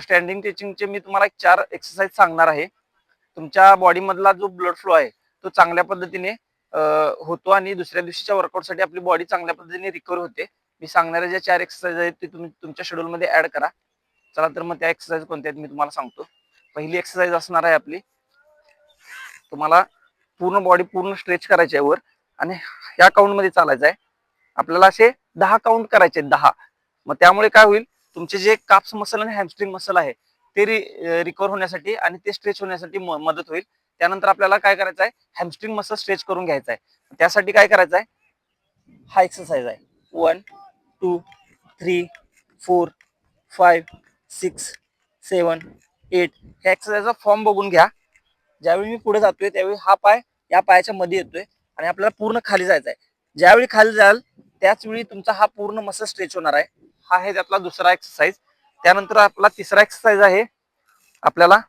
Standing टीचिंगचे मी तुम्हाला 4 exercise सांगणार आहे. तुमच्या बॉडी मधला जो ब्लड फ्लो आहे तो चांगल्या पद्धतीने होतो आणि दुसऱ्या दिवशीच्या वर्कआउटसाठी आपली बॉडी चांगल्या पद्धतीने रिकवर होते. मी सांगणाऱ्या ज्या 4 एक्सरसाइज आहेत ते तुम्ही तुमच्या शेड्यूल मध्ये ऍड करा. चला तर मग त्या एक्सरसाइज कोणत्या आहेत मी तुम्हाला सांगतो. पहिली एक्सरसाइज असणार आहे आपली, तुम्हाला पूर्ण बॉडी पूर्ण स्ट्रेच करायची आहे वर आणि ह्या काउंट मध्ये चालायचं आहे. आपल्याला असे 10 काउंट करायचे आहेत, 10. मग त्यामुळे काय होईल, तुमचे जे काप्स मसल आणि हॅमस्ट्रिंग मसल आहे ते रिकवर होण्यासाठी आणि ते स्ट्रेच होण्यासाठी मदत होईल. त्यानंतर आपल्याला काय करायचं आहे, हॅमस्ट्रिंग मसल स्ट्रेच करून घ्यायचा आहे. त्यासाठी काय करायचं आहे, हा एक्सरसाइज आहे 1 2 3 4 5 6 7 8. ह्या एक्सरसाइजचा फॉर्म बघून घ्या. ज्यावेळी मी पुढे जातोय त्यावेळी हा पाय या पायाच्या मध्ये येतोय आणि आपल्याला पूर्ण खाली जायचं आहे. ज्यावेळी खाली जाल त्याच वेळी तुमचा हा पूर्ण मसल स्ट्रेच होणार आहे. हा आहे त्यातला दुसरा एक्सरसाइज. त्यानंतर आपला तिसरा एक्सरसाइज आहे, आपल्याला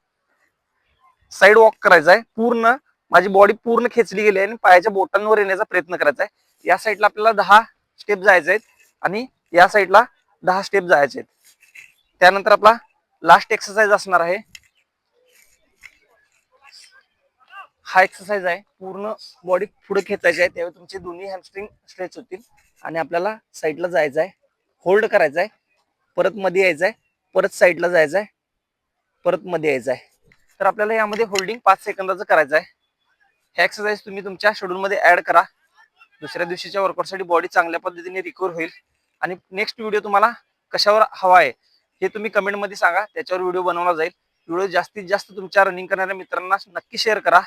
साइड वॉक करायचा आहे. पूर्ण माझी बॉडी पूर्ण खेचली गेली आहे आणि पायाच्या बोटांवर येण्याचा प्रयत्न करायचा आहे. या साईडला आपल्याला 10 स्टेप जायचे आहेत आणि या साईडला 10 स्टेप जायचे आहेत. त्यानंतर आपला लास्ट एक्सरसाइज असणार आहे, हा एक्सरसाइज आहे, पूर्ण बॉडी पुढे खेचायची आहे. त्यावेळी तुमचे दोन्ही हॅमस्ट्रिंग स्ट्रेच होतील आणि आपल्याला साईडला जायचं आहे, होल्ड करायचं आहे, परत मध्ये यायचं आहे, परत साईडला जायचं आहे, परत मध्ये यायचं आहे. तर आपल्याला यामध्ये होल्डिंग 5 सेकंदाचं करायचं आहे. हे एक्सरसाइज तुम्ही तुमच्या शेड्यूल मध्ये ऍड करा. दुसऱ्या दिवशीच्या वर्कआउटसाठी बॉडी चांगल्या पद्धतीने रिकवर होईल. आणि नेक्स्ट व्हिडिओ तुम्हाला कशावर हवा आहे हे तुम्ही कमेंट मध्ये सांगा, त्याच्यावर व्हिडिओ बनवला जाईल. व्हिडिओ जास्तीत जास्त तुमच्या रनिंग करणाऱ्या मित्रांना नक्की शेअर करा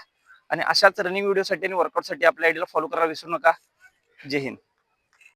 आणि अशाच रनिंग व्हिडिओसाठी आणि वर्कआउटसाठी आपल्या आयडीला फॉलो करायला विसरू नका. जय हिंद.